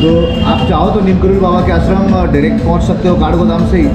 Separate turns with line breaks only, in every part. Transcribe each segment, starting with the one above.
तो आप चाहो तो नीम करोली बाबा के आश्रम डायरेक्ट पहुंच सकते हो काठगोदाम से ही।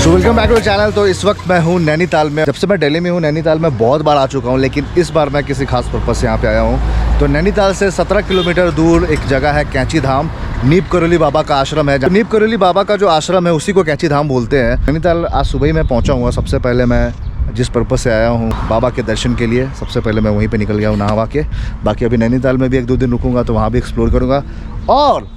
So welcome back to channel. तो इस वक्त मैं हूँ नैनीताल में। जब से मैं दिल्ली में हूँ नैनीताल में बहुत बार आ चुका हूँ, लेकिन इस बार मैं किसी खास पर्पज़ से यहाँ पे आया हूँ। तो नैनीताल से 17 किलोमीटर दूर एक जगह है कैंची धाम। नीम करोली बाबा का आश्रम है। नीम करोली बाबा का जो आश्रम है उसी को कैंची धाम बोलते हैं। नैनीताल आज सुबह ही मैं पहुँचा हूँ। सबसे पहले मैं जिस पर्पज़ से आया हूँ बाबा के दर्शन के लिए, सबसे पहले मैं वहीं पे निकल गया हूँ नहा के। बाकी अभी नैनीताल में भी 1-2 दिन रुकूंगा तो वहाँ भी एक्सप्लोर करूँगा। और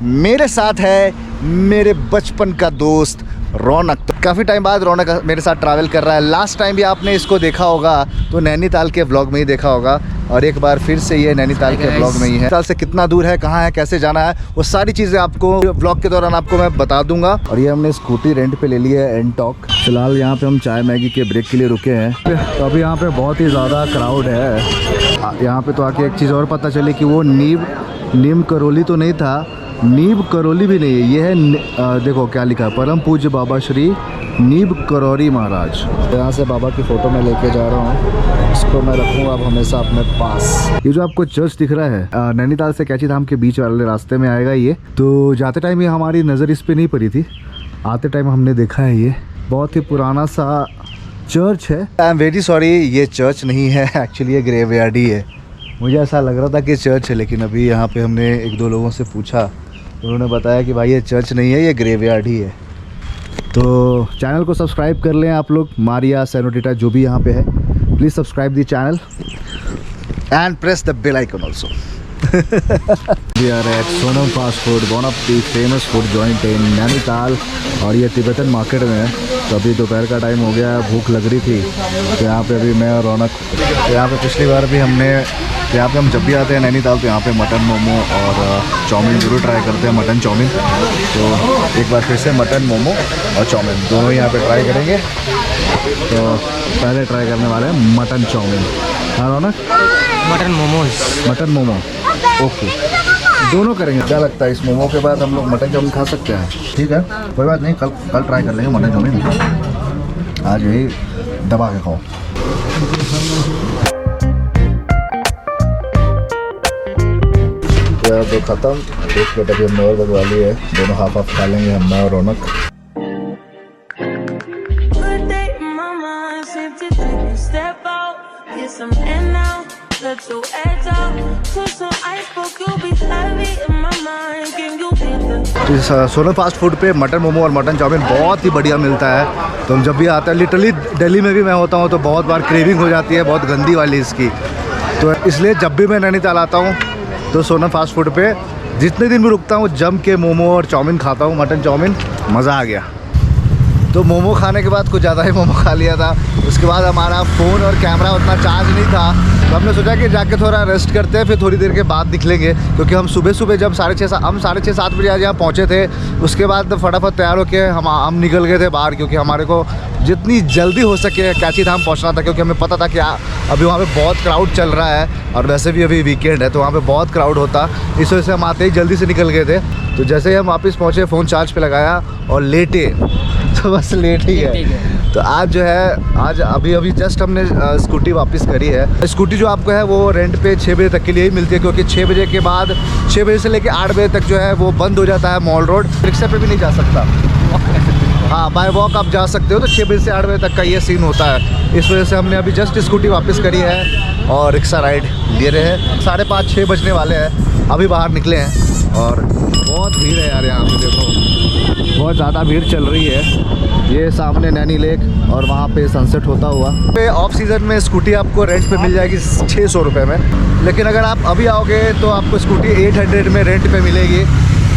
मेरे साथ है मेरे बचपन का दोस्त रौनक। तो काफ़ी टाइम बाद रौनक मेरे साथ ट्रैवल कर रहा है। लास्ट टाइम भी आपने इसको देखा होगा तो नैनीताल के व्लॉग में ही देखा होगा, और एक बार फिर से ये नैनीताल के व्लॉग में ही है। नैनीताल से कितना दूर है, कहाँ है, कैसे जाना है, वो सारी चीज़ें आपको व्लॉग के दौरान आपको मैं बता दूंगा। और ये हमने स्कूटी रेंट पे ले ली है एनटॉक। फिलहाल यहाँ पे हम चाय मैगी के ब्रेक के लिए रुके हैं। तो अभी यहाँ पे बहुत ही ज़्यादा क्राउड है। यहाँ पे तो आके एक चीज़ और पता चली कि वो नीम करोली तो नहीं था, नीम करोली भी नहीं है, ये है देखो क्या लिखा है, परम पूज्य बाबा श्री नीम करोरी महाराज। यहाँ से बाबा की फ़ोटो मैं लेके जा रहा हूँ, इसको मैं रखूँगा अब हमेशा अपने पास। ये जो आपको चर्च दिख रहा है नैनीताल से कैंची धाम के बीच वाले रास्ते में आएगा ये। तो जाते टाइम ये हमारी नज़र इस पर नहीं पड़ी थी, आते टाइम हमने देखा है। ये बहुत ही पुराना सा चर्च है। आई एम वेरी सॉरी, ये चर्च नहीं है, एक्चुअली ये ग्रेवयार्ड ही है। मुझे ऐसा लग रहा था कि चर्च है, लेकिन अभी यहाँ पे हमने 1-2 लोगों से पूछा, उन्होंने बताया कि भाई ये चर्च नहीं है, ये ग्रेवयार्ड ही है। तो चैनल को सब्सक्राइब कर लें आप लोग, मारिया सेनोडिटा जो भी यहाँ पे है, please subscribe the channel and press the bell icon also. We are at Sonam fast food, one of the famous food joint in Nainital, और ये तिब्बतन मार्केट में है। तो अभी दोपहर का टाइम हो गया, भूख लग रही थी, तो यहाँ पे अभी मैं और रौनक, यहाँ पे पिछली बार भी हमने, यहाँ पे हम जब भी आते हैं नैनीताल तो यहाँ पे मटन मोमो और चाउमीन ज़रूर ट्राई करते हैं, मटन चाउमीन। तो एक बार फिर से मटन मोमो और चाउमीन दोनों यहाँ पे ट्राई करेंगे। तो पहले ट्राई करने वाले हैं मटन चाउमीन। हाँ रौनक, मटन मोमो ओके, दोनों करेंगे। क्या लगता है इस मोमो के बाद हम लोग मटन चाउमीन खा सकते हैं? ठीक है, कोई बात नहीं, कल ट्राई कर लेंगे मटन चाउमीन। आज यही दबा के खाओ। यार तो ख़त्म, एक प्लेट अभी हमने और लगवा ली है, दोनों हाफ खा लेंगे हम और रौनक। सोनम फास्ट फूड पे मटन मोमो और मटन चाउमीन बहुत ही बढ़िया मिलता है। तो हम जब भी आते हैं, लिटरली दिल्ली में भी मैं होता हूँ तो बहुत बार क्रेविंग हो जाती है बहुत गंदी वाली इसकी। तो इसलिए जब भी मैं नैनीताल आता हूँ तो सोनम फास्ट फूड पे जितने दिन भी रुकता हूँ जम के मोमो और चाउमीन खाता हूँ, मटन चाउमीन, मज़ा आ गया। तो मोमो खाने के बाद कुछ ज़्यादा ही मोमो खा लिया था। उसके बाद हमारा फ़ोन और कैमरा उतना चार्ज नहीं था, तो हमने सोचा कि जाके थोड़ा रेस्ट करते हैं, फिर थोड़ी देर के बाद निकलेंगे। क्योंकि हम सुबह जब 6:30-7 बजे आज यहाँ पहुँचे थे, उसके बाद फटाफट तैयार होकर हम निकल गए थे बाहर, क्योंकि हमारे को जितनी जल्दी हो सके कैंची धाम पहुँचना था। क्योंकि हमें पता था कि अभी वहाँ पे बहुत क्राउड चल रहा है, और वैसे भी अभी वीकेंड है तो वहाँ पे बहुत क्राउड होता, इस वजह से हम आते ही जल्दी से निकल गए थे। तो जैसे ही हम वापस पहुँचे, फ़ोन चार्ज पे लगाया और लेटे, तो बस लेट ही है। तो आज जो है, आज अभी जस्ट हमने स्कूटी वापस करी है। स्कूटी जो आपको है वो रेंट पे 6 बजे तक के लिए ही मिलती है, क्योंकि 6 बजे के बाद 6 बजे से लेकर 8 बजे तक जो है वो बंद हो जाता है मॉल रोड। रिक्शा पे भी नहीं जा सकता, हाँ बाय वॉक आप जा सकते हो। तो 6 बजे से 8 बजे तक का ये सीन होता है। इस वजह से हमने अभी जस्ट स्कूटी वापस करी है और रिक्शा राइड ले रहे हैं। 5:30-6 बजने वाले हैं, अभी बाहर निकले हैं। और बहुत भीड़ है यार, यहाँ पे देखो बहुत ज़्यादा भीड़ चल रही है। ये सामने नैनी लेक और वहाँ पे सनसेट होता हुआ। पे ऑफ सीज़न में स्कूटी आपको रेंट पे मिल जाएगी 600 रुपये में, लेकिन अगर आप अभी आओगे तो आपको स्कूटी 800 में रेंट पे मिलेगी।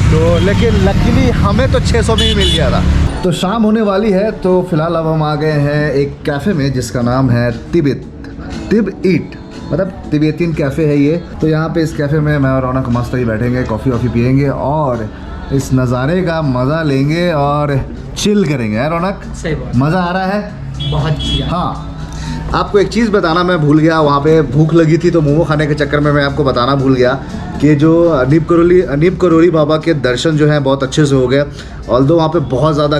तो लेकिन लकीली हमें तो 600 में ही मिल गया था। तो शाम होने वाली है, तो फिलहाल अब हम आ गए हैं एक कैफ़े में जिसका नाम है तिब ईट, मतलब तिब्बतियन कैफ़े है ये। तो यहाँ पे इस कैफ़े में मैं और रौनक मस्त ही बैठेंगे, कॉफ़ी वॉफ़ी पियेंगे और इस नज़ारे का मज़ा लेंगे और चिल करेंगे। यार रौनक,
सही बात,
मज़ा आ रहा है
बहुत।
हाँ, आपको एक चीज़ बताना मैं भूल गया, वहाँ पे भूख लगी थी तो मोमो खाने के चक्कर में मैं आपको बताना भूल गया कि जो नीम करोली बाबा के दर्शन जो हैं बहुत अच्छे से हो गए। ऑल्दो वहाँ पे बहुत ज़्यादा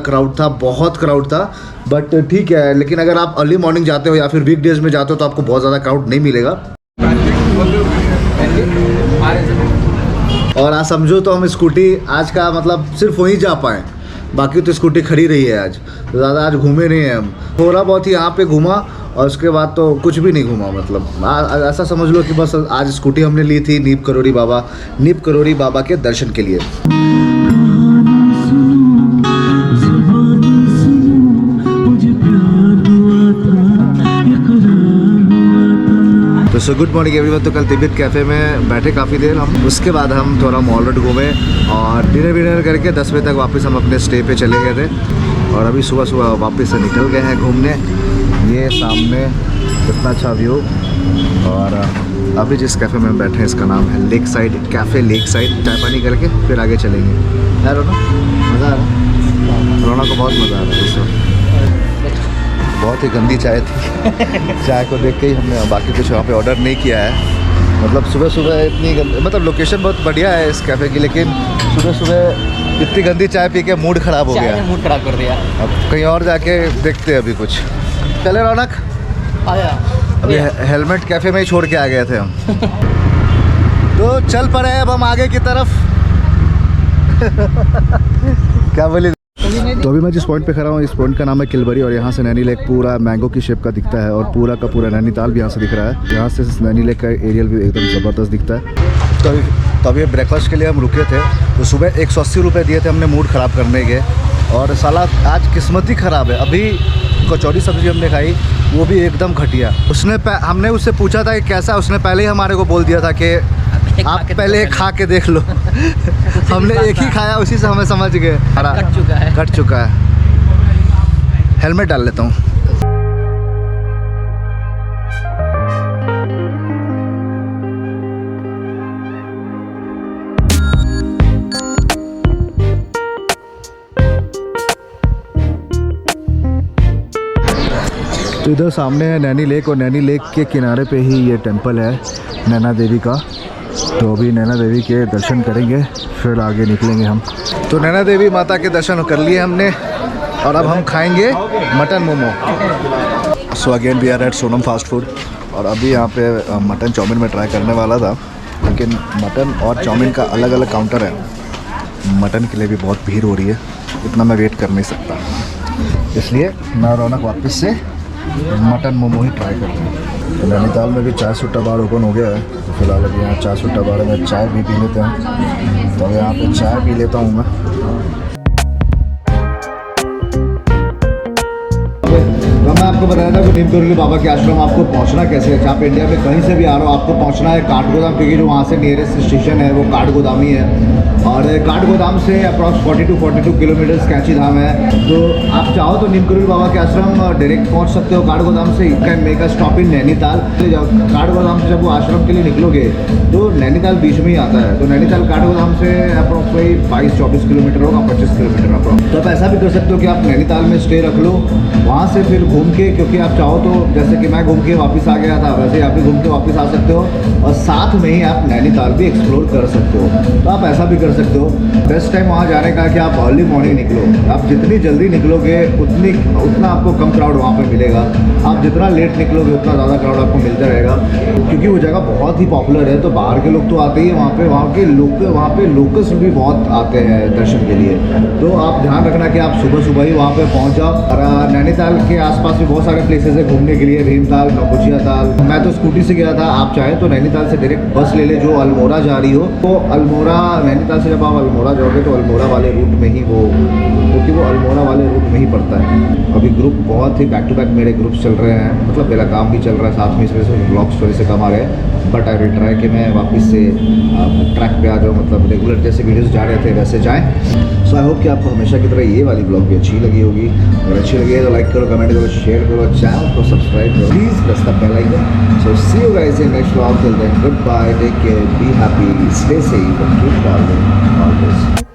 बहुत क्राउड था, बट ठीक है। लेकिन अगर आप अर्ली मॉर्निंग जाते हो या फिर वीक डेज़ में जाते हो तो आपको बहुत ज़्यादा क्राउड नहीं मिलेगा। और आज समझो तो हम स्कूटी आज का मतलब सिर्फ वहीं जा पाए, बाकी तो स्कूटी खड़ी रही है आज, तो ज़्यादा आज घूमे नहीं हैं हम। थोड़ा बहुत ही यहाँ पे घूमा और उसके बाद तो कुछ भी नहीं घूमा। मतलब ऐसा समझ लो कि बस आज स्कूटी हमने ली थी नीप करोड़ी बाबा के दर्शन के लिए। तो सो गुड मॉर्निंग एवरीवन। तो कल तिब्बत कैफ़े में बैठे काफ़ी देर हम, उसके बाद हम थोड़ा मॉल रोड घूमे और डिनर विनर करके 10 बजे तक वापस हम अपने स्टे पे चले गए थे। और अभी सुबह सुबह वापस से निकल गए हैं घूमने। ये सामने कितना अच्छा व्यू। और अभी जिस कैफ़े में बैठे हैं इसका नाम है lake side cafe, lake side. चाय पानी करके फिर आगे चलेंगे। यार रोना मज़ा आ रहा है, रोना को बहुत मज़ा आ रहा है इस वक्त। बहुत ही गंदी चाय थी चाय को देख के ही हमने बाकी कुछ वहाँ पे ऑर्डर नहीं किया है। मतलब सुबह सुबह इतनी गंदी, मतलब लोकेशन बहुत बढ़िया है इस कैफ़े की, लेकिन सुबह सुबह इतनी गंदी चाय पी के मूड ख़राब हो गया,
मूड ख़राब कर दिया।
अब कहीं और जाके देखते हैं अभी कुछ। चले रौनक
आया
अभी हेलमेट कैफ़े में ही छोड़ के आ गए थे हम तो चल पड़े अब हम आगे की तरफ क्या बोली। तो अभी मैं जिस पॉइंट पे खड़ा हूँ इस पॉइंट का नाम है किलबरी और यहाँ से नैनी लेक पूरा मैंगो की शेप का दिखता है और पूरा का पूरा नैनीताल भी यहाँ से दिख रहा है। यहाँ से नैनी लेक का एरियल भी एकदम ज़बरदस्त दिखता है। तो अभी ब्रेकफास्ट के लिए हम रुके थे तो सुबह 180 रुपये दिए थे हमने मूड ख़राब करने के, और साला आज किस्मत ही ख़राब है। अभी कचौड़ी सब्ज़ी हमने खाई वो भी एकदम घटिया। हमने उससे पूछा था कि कैसा, उसने पहले ही हमारे को बोल दिया था कि आप पहले खा के देख लो हमने एक ही खाया, उसी से हमें समझ गए कट चुका है। हेलमेट डाल लेता हूँ। तो इधर सामने है नैनी लेक और नैनी लेक के किनारे पे ही ये टेंपल है नैना देवी का। तो अभी नैना देवी के दर्शन करेंगे फिर आगे निकलेंगे हम। तो नैना देवी माता के दर्शन कर लिए हमने और अब हम खाएंगे mutton momo. So again we are at Sonam fast food और अभी यहाँ पे मटन चाउमीन में ट्राई करने वाला था, लेकिन मटन और चाउमीन का अलग अलग काउंटर है। मटन के लिए भी बहुत भीड़ हो रही है, इतना मैं वेट कर नहीं सकता, इसलिए मैं रौनक वापस से मटन मोमो ही ट्राई कर रहे हैं। तो नैनीताल में भी चाय सुट्टा बार ओपन हो गया है, तो फिलहाल अभी यहाँ चाय सुट्टा बार में चाय भी पी लेते हैं। तो अब यहाँ पे चाय पी लेता हूँ मैं। तो मैं आपको बताया था कि नीम करोली बाबा के आश्रम आपको पहुंचना कैसे है। आप इंडिया में कहीं से भी आ रहे हो आपको पहुंचना है काठगोदाम, क्योंकि जो वहाँ से नियरेस्ट स्टेशन है वो काठगोदाम ही है। और काठगोदाम से अप्रॉक्स 42 किलोमीटर कैंची धाम है। तो आप चाहो तो नीम करोली बाबा के आश्रम डायरेक्ट पहुँच सकते हो काठगोदाम से। Can make a stop in Nainital. Kathgodam से जब वो आश्रम के लिए निकलोगे तो नैनीताल बीच में ही आता है। तो नैनीताल काठगोदाम से अप्रॉक्स वही 22-24 किलोमीटर होगा, 25 किलोमीटर अप्रॉक्स। तो आप ऐसा भी कर सकते हो कि आप नैनीताल में स्टे रख लो, वहाँ से फिर घूम के, क्योंकि आप चाहो तो जैसे कि मैं घूम के वापस आ गया था वैसे आप भी घूम के वापस आ सकते हो और साथ में ही आप नैनीताल भी एक्सप्लोर कर सकते हो। तो आप ऐसा भी कर सकते हो। बेस्ट टाइम वहाँ जाने का कि आप अर्ली मॉर्निंग निकलो। आप जितनी जल्दी निकलोगे उतना आपको कम क्राउड वहाँ पे मिलेगा। आप जितना लेट निकलोगे उतना ज़्यादा क्राउड आपको मिलता रहेगा, क्योंकि वो जगह बहुत ही पॉपुलर है। तो बाहर के लोग तो आते ही हैं वहाँ पे लोकल्स भी बहुत आते हैं दर्शन के लिए। तो आप ध्यान रखना कि आप सुबह सुबह ही वहाँ पे पहुँच जाओ। और नैनीताल के आसपास भी बहुत सारे प्लेसेस है घूमने के लिए, भीमताल, नौकुचिया ताल। मैं तो स्कूटी से गया था, आप चाहे तो नैनीताल से डायरेक्ट बस ले ले जो अल्मोड़ा जा रही हो। तो अल्मोड़ा नैनीताल से जब आप अल्मोड़ा जाओगे तो अल्मोड़ा वाले रूट में ही क्योंकि वो अल्मोड़ा वाले रूट में ही पड़ता है। अभी ग्रुप बहुत ही बैक टू बैक मेरे ग्रुप्स चल रहे हैं, मतलब मेरा काम भी चल रहा है साथ में, इस वजह से ब्लॉग्स थोड़े से कम आ रहे हैं। बट आई विल ट्राई कि मैं वापस से ट्रैक पे आ जाऊँ, मतलब रेगुलर जैसे वीडियोस जा रहे थे वैसे जाएँ। सो आई होप कि आपको हमेशा की तरह ये वाली ब्लॉग भी अच्छी लगी होगी। अगर अच्छी लगी है तो लाइक करो, कमेंट करो, शेयर करो, चैनल को सब्सक्राइब करो, please press the bell icon. So see you guys in next vlog. Till then goodbye, take care, be happy, stay safe and keep travelling always.